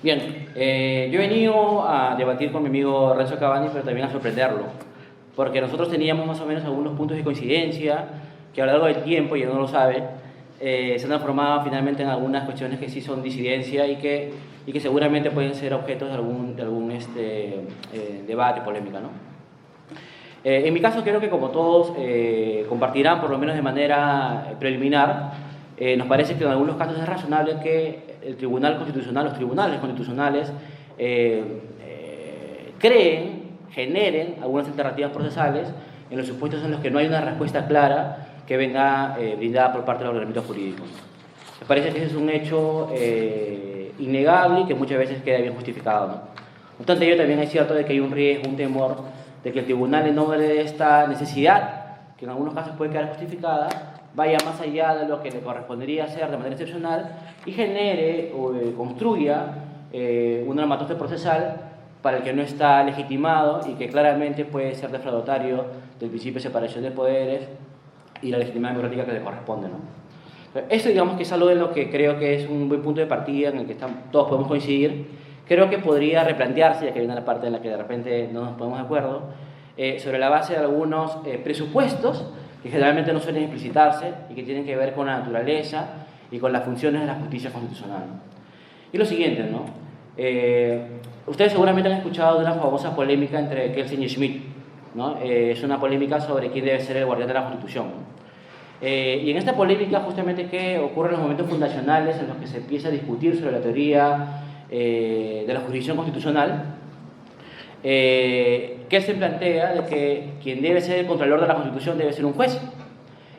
Bien, yo he venido a debatir con mi amigo Renzo Cavani, pero también a sorprenderlo, porque nosotros teníamos más o menos algunos puntos de coincidencia que a lo largo del tiempo, y él no lo sabe, se han transformado finalmente en algunas cuestiones que sí son disidencia y que seguramente pueden ser objetos de algún debate, polémica, ¿no? En mi caso creo que como todos compartirán, por lo menos de manera preliminar, nos parece que en algunos casos es razonable que el Tribunal Constitucional, los tribunales constitucionales, generen algunas alternativas procesales en los supuestos en los que no hay una respuesta clara que venga brindada por parte de los ordenamientos jurídicos. Me parece que ese es un hecho innegable y que muchas veces queda bien justificado, ¿no? No obstante, ello también es cierto de que hay un riesgo, un temor de que el tribunal, en nombre de esta necesidad, que en algunos casos puede quedar justificada, vaya más allá de lo que le correspondería hacer de manera excepcional y genere o construya un armatoste procesal para el que no está legitimado y que claramente puede ser defraudatario del principio de separación de poderes y la legitimidad democrática que le corresponde, ¿no? Esto, digamos, que es algo de lo que creo que es un buen punto de partida en el que todos podemos coincidir. Creo que podría replantearse, ya que viene la parte en la que de repente no nos ponemos de acuerdo, sobre la base de algunos presupuestos que generalmente no suelen explicitarse y que tienen que ver con la naturaleza y con las funciones de la justicia constitucional. Y lo siguiente, ¿no? Ustedes seguramente han escuchado de una famosa polémica entre Kelsen y Schmitt, ¿no? Es una polémica sobre quién debe ser el guardián de la Constitución, ¿no? Y en esta polémica, justamente, ¿qué ocurre en los momentos fundacionales en los que se empieza a discutir sobre la teoría de la jurisdicción constitucional? Kelsen plantea de que quien debe ser el contralor de la Constitución debe ser un juez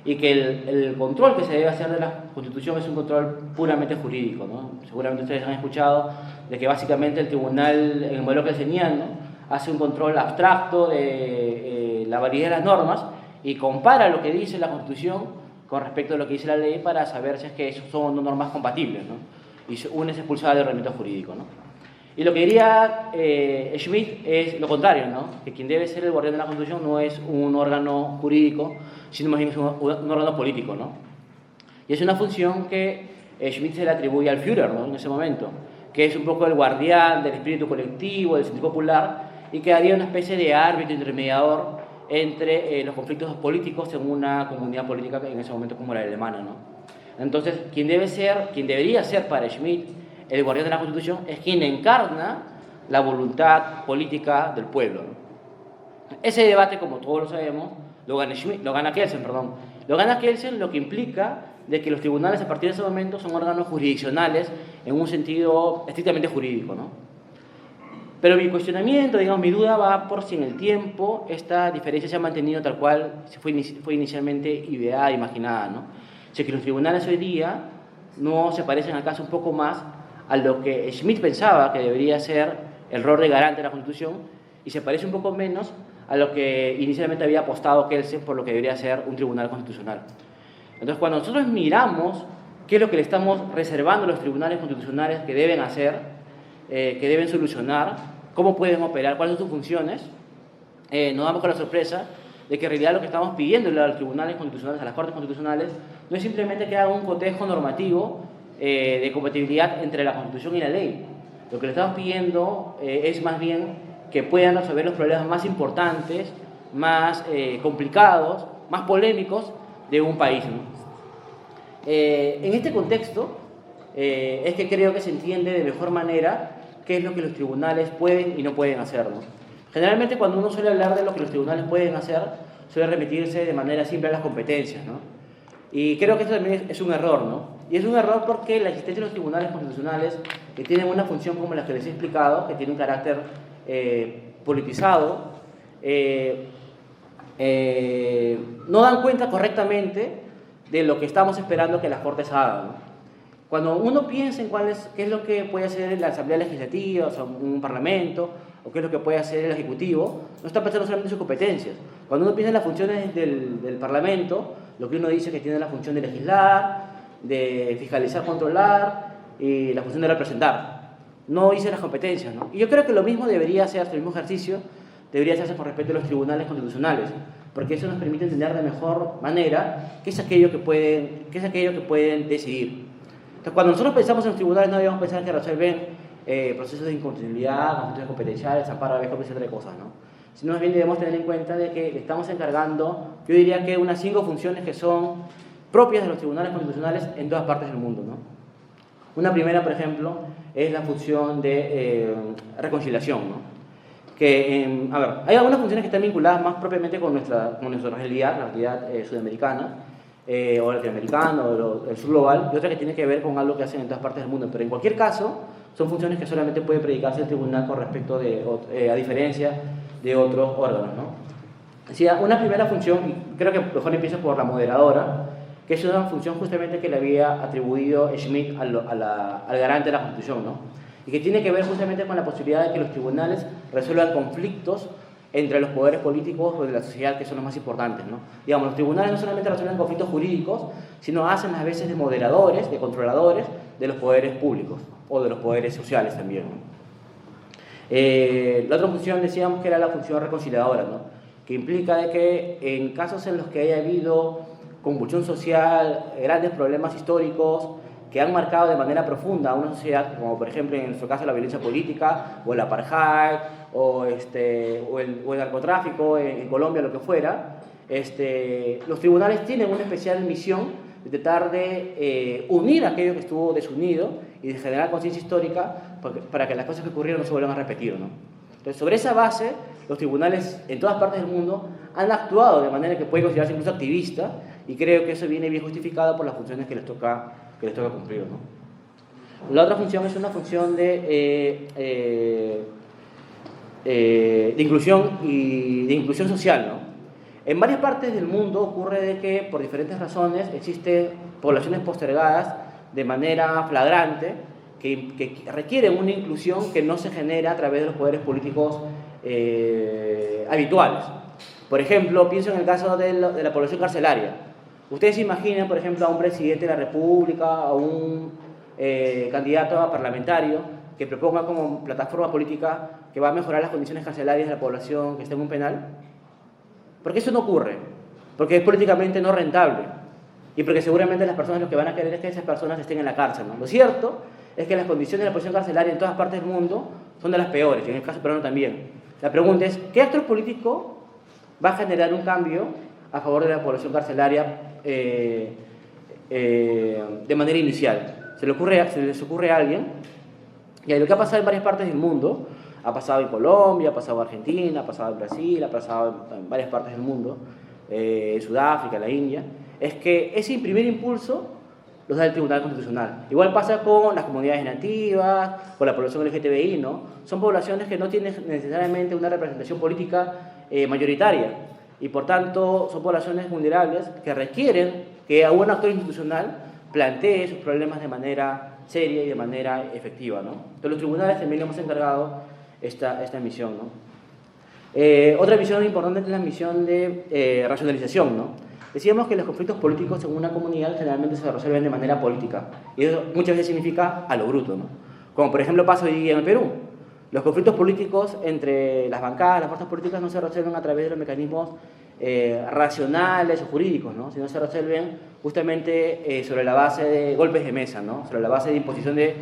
y que el control que se debe hacer de la Constitución es un control puramente jurídico, ¿no? Seguramente ustedes han escuchado de que básicamente el tribunal, en el modelo kelseniano, hace un control abstracto de la validez de las normas y compara lo que dice la Constitución con respecto a lo que dice la ley para saber si es que son normas compatibles, ¿no? Y una es expulsada del ordenamiento jurídico, ¿no? Y lo que diría Schmitt es lo contrario, ¿no? Que quien debe ser el guardián de la Constitución no es un órgano jurídico, sino más bien es un órgano político, ¿no? Y es una función que Schmitt se le atribuye al Führer, ¿no? En ese momento, que es un poco el guardián del espíritu colectivo, del sentido popular, y que haría una especie de árbitro intermediador entre los conflictos políticos en una comunidad política en ese momento como la alemana, ¿no? Entonces, quien debería ser para Schmitt el guardián de la Constitución es quien encarna la voluntad política del pueblo, ¿no? Ese debate, como todos lo sabemos, lo gana Kelsen, perdón. Lo gana Kelsen, lo que implica de que los tribunales a partir de ese momento son órganos jurisdiccionales en un sentido estrictamente jurídico, ¿no? Pero mi cuestionamiento, digamos, mi duda va por si en el tiempo esta diferencia se ha mantenido tal cual fue inicialmente ideada, imaginada, ¿no? O sea, que los tribunales hoy día no se parecen acaso un poco más a lo que Schmitt pensaba que debería ser el rol de garante de la Constitución y se parece un poco menos a lo que inicialmente había apostado Kelsen por lo que debería ser un tribunal constitucional. Entonces, cuando nosotros miramos qué es lo que le estamos reservando a los tribunales constitucionales que deben hacer, que deben solucionar, cómo pueden operar, cuáles son sus funciones, nos damos con la sorpresa de que en realidad lo que estamos pidiéndole a los tribunales constitucionales, a las cortes constitucionales, no es simplemente que hagan un cotejo normativo de compatibilidad entre la Constitución y la ley. Lo que le estamos pidiendo es más bien que puedan resolver los problemas más importantes, más complicados, más polémicos de un país, ¿no? En este contexto es que creo que se entiende de mejor manera qué es lo que los tribunales pueden y no pueden hacer, ¿no? Generalmente cuando uno suele hablar de lo que los tribunales pueden hacer, suele remitirse de manera simple a las competencias, ¿no? Y creo que esto también es un error, ¿no? Y es un error porque la existencia de los tribunales constitucionales, que tienen una función como la que les he explicado, que tiene un carácter politizado, no dan cuenta correctamente de lo que estamos esperando que las Cortes hagan, ¿no? Cuando uno piensa en qué es lo que puede hacer la Asamblea Legislativa, o sea, un parlamento, o qué es lo que puede hacer el Ejecutivo, no está pensando solamente en sus competencias. Cuando uno piensa en las funciones del Parlamento, lo que uno dice es que tiene la función de legislar, de fiscalizar, controlar y la función de representar. No dice las competencias, ¿no? Y yo creo que lo mismo debería hacerse, el mismo ejercicio debería hacerse con respecto a los tribunales constitucionales, porque eso nos permite entender de mejor manera qué es aquello que pueden decidir. Entonces, cuando nosotros pensamos en los tribunales, no debemos pensar que resuelven procesos de inconstitucionalidad, conflictos competenciales, amparo a viejo, etcétera de cosas, ¿no? Sino más bien debemos tener en cuenta de que le estamos encargando, yo diría que unas 5 funciones que son propias de los tribunales constitucionales en todas partes del mundo, ¿no? Una primera, por ejemplo, es la función de reconciliación, ¿no? Que, a ver, hay algunas funciones que están vinculadas más propiamente con nuestra realidad, la realidad sudamericana, o latinoamericana, o el sur global, y otra que tiene que ver con algo que hacen en todas partes del mundo. Pero en cualquier caso, son funciones que solamente puede predicarse el tribunal con respecto a diferencia de otros órganos, ¿no? Decía, una primera función, y creo que mejor empieza por la moderadora, que es una función justamente que le había atribuido Schmitt al garante de la Constitución, ¿no? Y que tiene que ver justamente con la posibilidad de que los tribunales resuelvan conflictos entre los poderes políticos o de la sociedad, que son los más importantes, ¿no? Digamos, los tribunales no solamente resuelven conflictos jurídicos, sino hacen a veces de moderadores, de controladores de los poderes públicos o de los poderes sociales también, ¿no? La otra función decíamos que era la función reconciliadora, ¿no? Que implica de que en casos en los que haya habido convulsión social, grandes problemas históricos que han marcado de manera profunda a una sociedad, como por ejemplo en nuestro caso la violencia política, o el apartheid, o el narcotráfico en Colombia, lo que fuera, los tribunales tienen una especial misión de tratar de unir aquello que estuvo desunido y de generar conciencia histórica para que las cosas que ocurrieron no se vuelvan a repetir, ¿no? Entonces, sobre esa base, los tribunales en todas partes del mundo han actuado de manera que puede considerarse incluso activista, y creo que eso viene bien justificado por las funciones que les toca cumplir, ¿no? La otra función es una función de inclusión social, ¿no? En varias partes del mundo ocurre de que por diferentes razones existen poblaciones postergadas de manera flagrante que requieren una inclusión que no se genera a través de los poderes políticos habituales. Por ejemplo, pienso en el caso de la población carcelaria. Ustedes se imaginan, por ejemplo, a un presidente de la República, a un candidato a parlamentario que proponga como plataforma política que va a mejorar las condiciones carcelarias de la población que está en un penal. Porque eso no ocurre, porque es políticamente no rentable y porque seguramente las personas lo que van a querer es que esas personas estén en la cárcel, ¿no? Lo cierto es que las condiciones de la población carcelaria en todas partes del mundo son de las peores, y en el caso peruano también. La pregunta es, ¿qué actor político va a generar un cambio a favor de la población carcelaria de manera inicial? ¿Se les ocurre a alguien? Y lo que ha pasado en varias partes del mundo, ha pasado en Colombia, ha pasado en Argentina, ha pasado en Brasil, ha pasado en varias partes del mundo, Sudáfrica, la India, es que ese primer impulso los da el Tribunal Constitucional. Igual pasa con las comunidades nativas, con la población LGTBI, ¿no? Son poblaciones que no tienen necesariamente una representación política mayoritaria y por tanto son poblaciones vulnerables que requieren que a un actor institucional plantee sus problemas de manera seria y de manera efectiva, ¿no? Entonces los tribunales también hemos encargado esta misión, ¿no? Otra misión importante es la misión de racionalización, ¿no? Decíamos que los conflictos políticos en una comunidad generalmente se resuelven de manera política, y eso muchas veces significa a lo bruto, ¿no? Como por ejemplo pasa hoy día en el Perú. Los conflictos políticos entre las bancadas, las fuerzas políticas no se resuelven a través de los mecanismos racionales o jurídicos, ¿no? Sino se resuelven justamente sobre la base de golpes de mesa, ¿no? Sobre la base de imposición de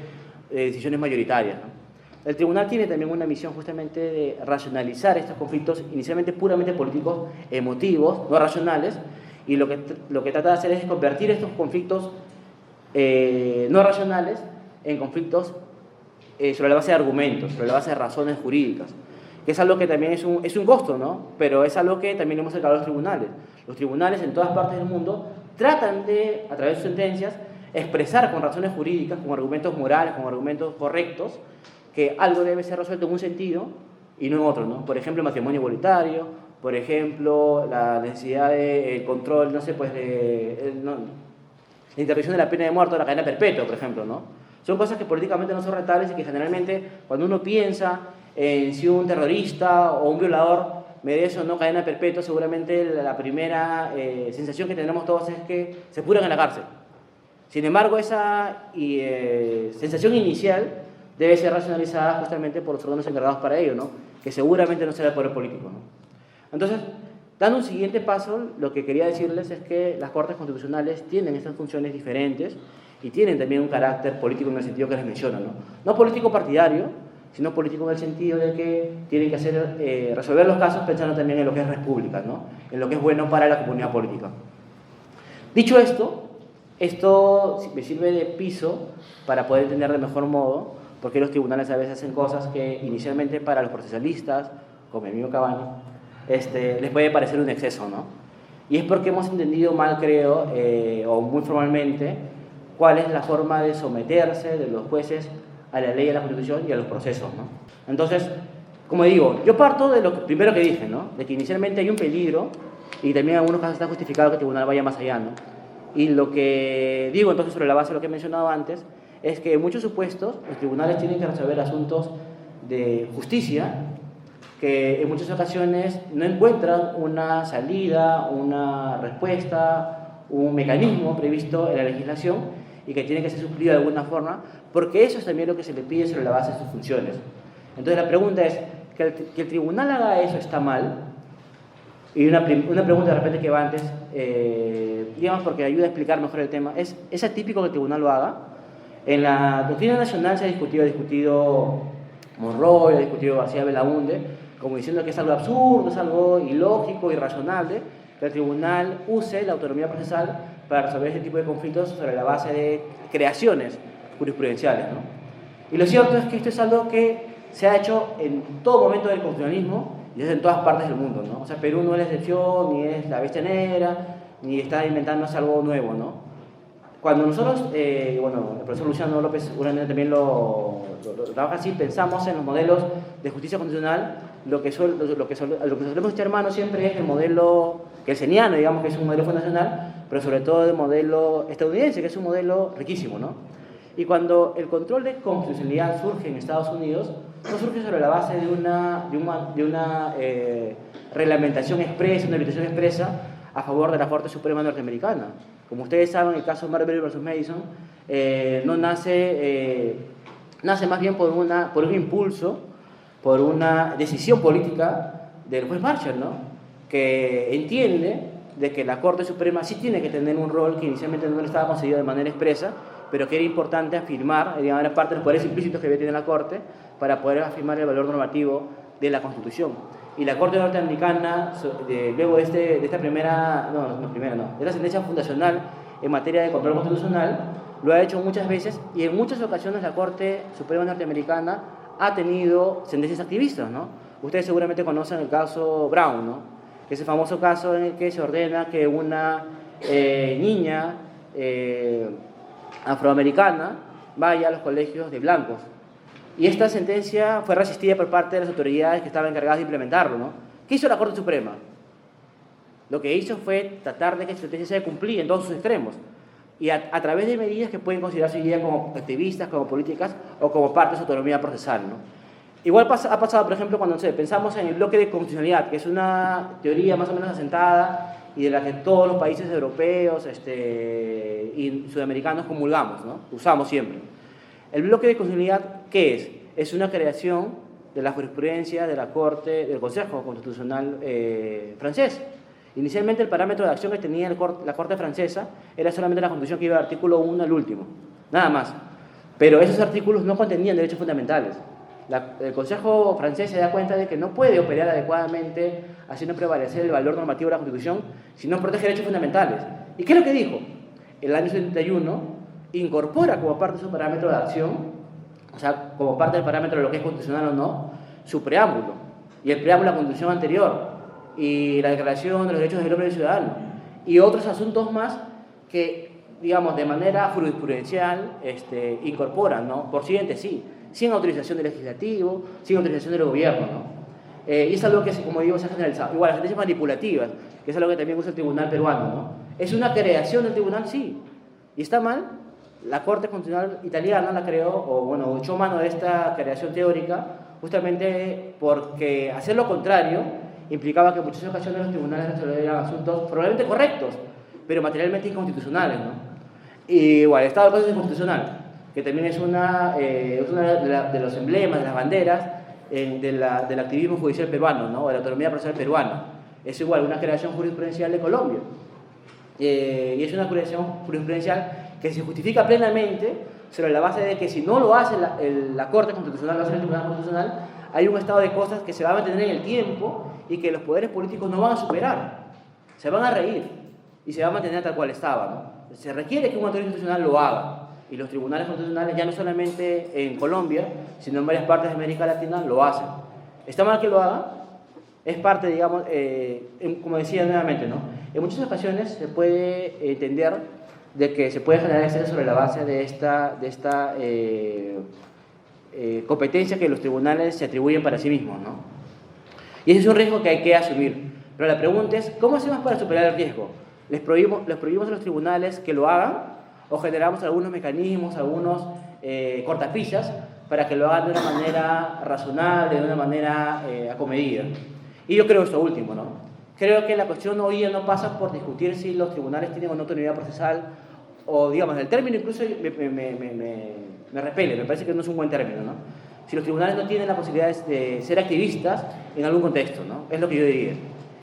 decisiones mayoritarias, ¿no? El tribunal tiene también una misión justamente de racionalizar estos conflictos inicialmente puramente políticos, emotivos, no racionales, y lo que trata de hacer es convertir estos conflictos no racionales en conflictos sobre la base de argumentos, sobre la base de razones jurídicas, que es algo que también es un costo, ¿no? Pero es algo que también hemos encargado a los tribunales. Los tribunales en todas partes del mundo tratan de, a través de sus sentencias, expresar con razones jurídicas, con argumentos morales, con argumentos correctos, que algo debe ser resuelto en un sentido y no en otro, ¿no? Por ejemplo, el matrimonio igualitario, por ejemplo, la necesidad de control, no sé, pues, la interdicción de la pena de muerte o la cadena perpetua, por ejemplo, ¿no? Son cosas que políticamente no son rentables y que generalmente, cuando uno piensa en si un terrorista o un violador merece o no cadena perpetua, seguramente la primera sensación que tenemos todos es que se pudran en la cárcel. Sin embargo, esa sensación inicial debe ser racionalizada justamente por los órganos encargados para ello, ¿no? Que seguramente no será el poder político, ¿no? Entonces, dando un siguiente paso, lo que quería decirles es que las Cortes Constitucionales tienen estas funciones diferentes y tienen también un carácter político en el sentido que les menciono, ¿no? No político partidario, sino político en el sentido de que tienen que resolver los casos pensando también en lo que es república, ¿no? En lo que es bueno para la comunidad política. Dicho esto me sirve de piso para poder entender de mejor modo por qué los tribunales a veces hacen cosas que inicialmente para los procesalistas, como mi amigo Cabano, les puede parecer un exceso, ¿no? Y es porque hemos entendido mal, creo, o muy formalmente, cuál es la forma de someterse de los jueces a la ley, a la Constitución y a los procesos, ¿no? Entonces, como digo, yo parto de lo primero que dije, ¿no? De que inicialmente hay un peligro y también en algunos casos está justificado que el tribunal vaya más allá, ¿no? Y lo que digo entonces sobre la base de lo que he mencionado antes es que en muchos supuestos los tribunales tienen que resolver asuntos de justicia que en muchas ocasiones no encuentran una salida, una respuesta, un mecanismo previsto en la legislación y que tiene que ser suplido de alguna forma, porque eso es también lo que se le pide sobre la base de sus funciones. Entonces la pregunta es, ¿que el tribunal haga eso está mal? Y una pregunta de repente que va antes, digamos porque ayuda a explicar mejor el tema, ¿es atípico que el tribunal lo haga? En la doctrina nacional se ha discutido Monroy, ha discutido García Belaúnde, como diciendo que es algo absurdo, es algo ilógico, irrazonable, que el tribunal use la autonomía procesal para resolver este tipo de conflictos sobre la base de creaciones jurisprudenciales, ¿no? Y lo cierto es que esto es algo que se ha hecho en todo momento del constitucionalismo y es en todas partes del mundo, ¿no? O sea, Perú no es la excepción, ni es la bestia negra, ni está inventándose algo nuevo, ¿no? Cuando nosotros, bueno, el profesor Luciano López seguramente también lo trabaja así, pensamos en los modelos de justicia constitucional, lo que solemos echar mano siempre es el modelo kelseniano, digamos que es un modelo fundacional, pero sobre todo el modelo estadounidense, que es un modelo riquísimo, ¿no? Y cuando el control de constitucionalidad surge en Estados Unidos, no surge sobre la base de una reglamentación expresa, una habilitación expresa a favor de la Corte Suprema norteamericana. Como ustedes saben, el caso Marbury versus Madison no nace más bien por un impulso, por una decisión política del juez Marshall, ¿no? Que entiende de que la Corte Suprema sí tiene que tener un rol que inicialmente no le estaba concedido de manera expresa, pero que era importante afirmar, digamos, era parte de los poderes implícitos que tiene la Corte para poder afirmar el valor normativo de la Constitución. Y la Corte norteamericana, luego de esta sentencia fundacional en materia de control constitucional, lo ha hecho muchas veces y en muchas ocasiones la Corte Suprema norteamericana ha tenido sentencias activistas, ¿no? Ustedes seguramente conocen el caso Brown, ¿no? Que es el famoso caso en el que se ordena que una niña afroamericana vaya a los colegios de blancos. Y esta sentencia fue resistida por parte de las autoridades que estaban encargadas de implementarlo, ¿no? ¿Qué hizo la Corte Suprema? Lo que hizo fue tratar de que esta sentencia se cumplía en todos sus extremos. Y a través de medidas que pueden considerarse ya como activistas, como políticas o como parte de su autonomía procesal, ¿no? Igual ha pasado, por ejemplo, cuando pensamos en el bloque de constitucionalidad, que es una teoría más o menos asentada y de la que todos los países europeos y sudamericanos comulgamos, ¿no? Usamos siempre. El bloque de constitucionalidad, ¿qué es? Es una creación de la jurisprudencia de la Corte, del Consejo Constitucional francés. Inicialmente el parámetro de acción que tenía la Corte francesa era solamente la Constitución que iba del artículo 1 al último, nada más. Pero esos artículos no contenían derechos fundamentales. El Consejo francés se da cuenta de que no puede operar adecuadamente haciendo prevalecer el valor normativo de la Constitución si no protege derechos fundamentales. ¿Y qué es lo que dijo? El año 71 incorpora como parte de su parámetro de acción, o sea, como parte del parámetro de lo que es constitucional o no, su preámbulo, y el preámbulo de la Constitución anterior, y la Declaración de los Derechos del Hombre y del Ciudadano, y otros asuntos más que, digamos, de manera jurisprudencial incorporan, ¿no? Por siguiente, sí, sin autorización del legislativo, sin autorización del gobierno, ¿no? Y es algo que, como digo, se ha generalizado. Igual, las sentencias manipulativas, que es algo que también usa el tribunal peruano, ¿no? ¿Es una creación del tribunal? Sí. ¿Y está mal? La Corte Constitucional italiana la creó, o bueno, echó mano de esta creación teórica, justamente porque hacer lo contrario implicaba que en muchas ocasiones los tribunales resolvieran asuntos probablemente correctos, pero materialmente inconstitucionales, ¿no? Y igual, el Estado de Cosas es inconstitucional, que también es una de los emblemas, de las banderas del activismo judicial peruano, ¿no? De la autonomía procesal peruana. Es igual una creación jurisprudencial de Colombia. Y es una creación jurisprudencial que se justifica plenamente sobre la base de que si no lo hace la Corte Constitucional, lo hace el Tribunal Constitucional, hay un estado de cosas que se va a mantener en el tiempo y que los poderes políticos no van a superar, se van a reír y se va a mantener tal cual estaba, ¿no? Se requiere que un autoridad constitucional lo haga, y los tribunales constitucionales, ya no solamente en Colombia, sino en varias partes de América Latina, lo hacen. ¿Está mal que lo haga? Es parte, digamos, como decía nuevamente, ¿no? En muchas ocasiones se puede entender de que se puede generar exceso sobre la base de esta competencia que los tribunales se atribuyen para sí mismos, ¿no? Y ese es un riesgo que hay que asumir. Pero la pregunta es, ¿cómo hacemos para superar el riesgo? ¿Les prohibimos a los tribunales que lo hagan? ¿O generamos algunos mecanismos, algunos cortapisas para que lo hagan de una manera razonable, de una manera acomedida? Y yo creo esto último, ¿no? Creo que la cuestión hoy día no pasa por discutir si los tribunales tienen o no autonomía procesal, o digamos, el término incluso me repele, me parece que no es un buen término, ¿no? Si los tribunales no tienen la posibilidad de ser activistas en algún contexto, ¿no? Es lo que yo diría.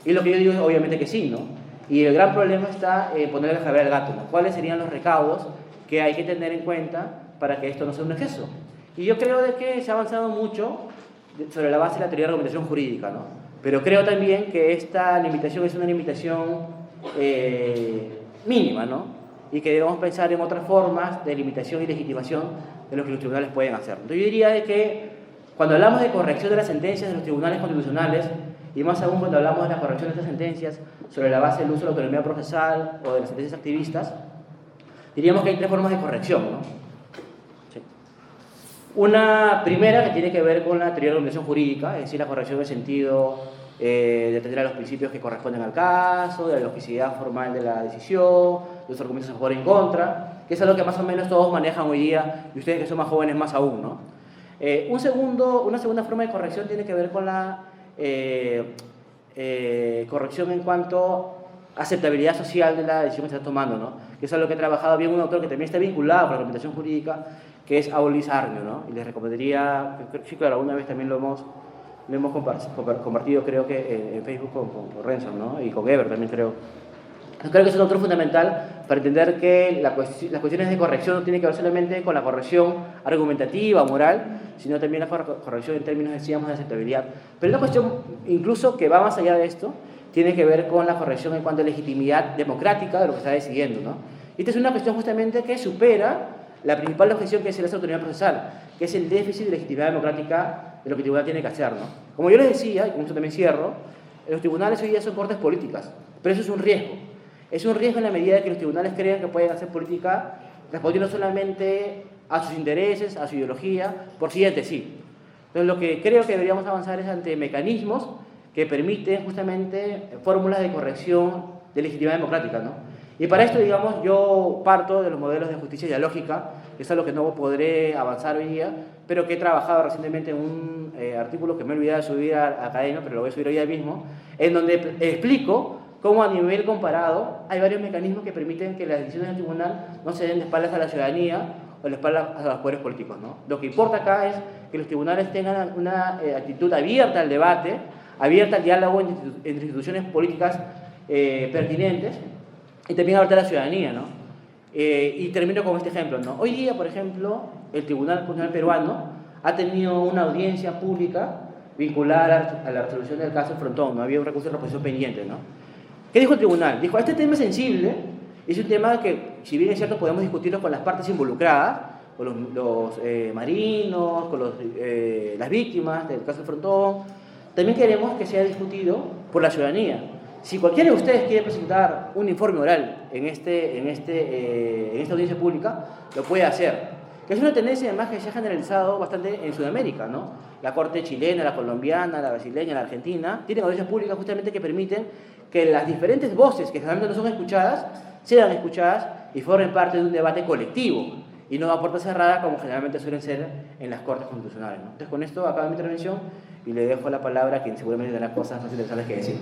Y lo que yo digo es obviamente que sí, ¿no? Y el gran problema está en ponerle a caber al gato, ¿no? ¿Cuáles serían los recaudos que hay que tener en cuenta para que esto no sea un exceso? Y yo creo de que se ha avanzado mucho sobre la base de la teoría de argumentación jurídica, ¿no? Pero creo también que esta limitación es una limitación mínima, ¿no? Y que debemos pensar en otras formas de limitación y legitimación de lo que los tribunales pueden hacer. Entonces yo diría de que cuando hablamos de corrección de las sentencias de los tribunales constitucionales, y más aún cuando hablamos de la corrección de estas sentencias sobre la base del uso de la autonomía procesal o de las sentencias activistas, diríamos que hay tres formas de corrección, ¿no? Sí. Una primera que tiene que ver con la teoría de la argumentación jurídica, es decir, la corrección en el sentido de atender a los principios que corresponden al caso, de la logicidad formal de la decisión, de los argumentos a favor y en contra, que es algo que más o menos todos manejan hoy día, y ustedes que son más jóvenes más aún, ¿no? Una segunda forma de corrección tiene que ver con la corrección en cuanto a aceptabilidad social de la decisión que se está tomando, ¿no? Que es algo que ha trabajado bien un autor que también está vinculado con la argumentación jurídica, que es Aulis Arnio, ¿no? Y les recomendaría, sí, claro, alguna vez también lo hemos compartido, creo que en Facebook con Renzo, ¿no? Y con Ever también creo. Creo que es un autor fundamental para entender que las cuestiones de corrección no tienen que ver solamente con la corrección argumentativa, moral, sino también la corrección en términos, decíamos, de aceptabilidad. Pero una cuestión incluso que va más allá de esto, tiene que ver con la corrección en cuanto a legitimidad democrática de lo que se está decidiendo, ¿no? Y esta es una cuestión justamente que supera la principal objeción que es la autonomía procesal, que es el déficit de legitimidad democrática de lo que el tribunal tiene que hacer, ¿no? Como yo les decía, y con esto también cierro, los tribunales hoy día son cortes políticas, pero eso es un riesgo. Es un riesgo en la medida de que los tribunales crean que pueden hacer política respondiendo solamente a sus intereses, a su ideología, por sí es decir. Entonces, lo que creo que deberíamos avanzar es ante mecanismos que permiten justamente fórmulas de corrección de legitimidad democrática, ¿no? Y para esto, digamos, yo parto de los modelos de justicia dialógica, que es algo que no podré avanzar hoy día, pero que he trabajado recientemente en un artículo que me he olvidado de subir a Academia, pero lo voy a subir hoy día mismo, en donde explico cómo a nivel comparado hay varios mecanismos que permiten que las decisiones del tribunal no se den de espaldas a la ciudadanía o de espaldas a los poderes políticos, ¿no? Lo que importa acá es que los tribunales tengan una actitud abierta al debate, abierta al diálogo entre instituciones políticas pertinentes y también abierta a la ciudadanía, ¿no? Y termino con este ejemplo, ¿no? Hoy día, por ejemplo, el Tribunal Constitucional peruano ha tenido una audiencia pública vinculada a la resolución del caso Frontón, ¿no? Había un recurso de reposición pendiente, ¿no? ¿Qué dijo el tribunal? Dijo, este tema es sensible, es un tema que, si bien es cierto, podemos discutirlo con las partes involucradas, con los marinos, con las víctimas del caso Frontón, también queremos que sea discutido por la ciudadanía. Si cualquiera de ustedes quiere presentar un informe oral en esta audiencia pública, lo puede hacer. Que es una tendencia además que se ha generalizado bastante en Sudamérica, ¿no? La corte chilena, la colombiana, la brasileña, la argentina, tienen audiencias públicas justamente que permiten que las diferentes voces que generalmente no son escuchadas, sean escuchadas y formen parte de un debate colectivo y no a puerta cerrada como generalmente suelen ser en las cortes constitucionales, ¿no? Entonces con esto acabo mi intervención y le dejo la palabra a quien seguramente tendrá cosas más interesantes que decir.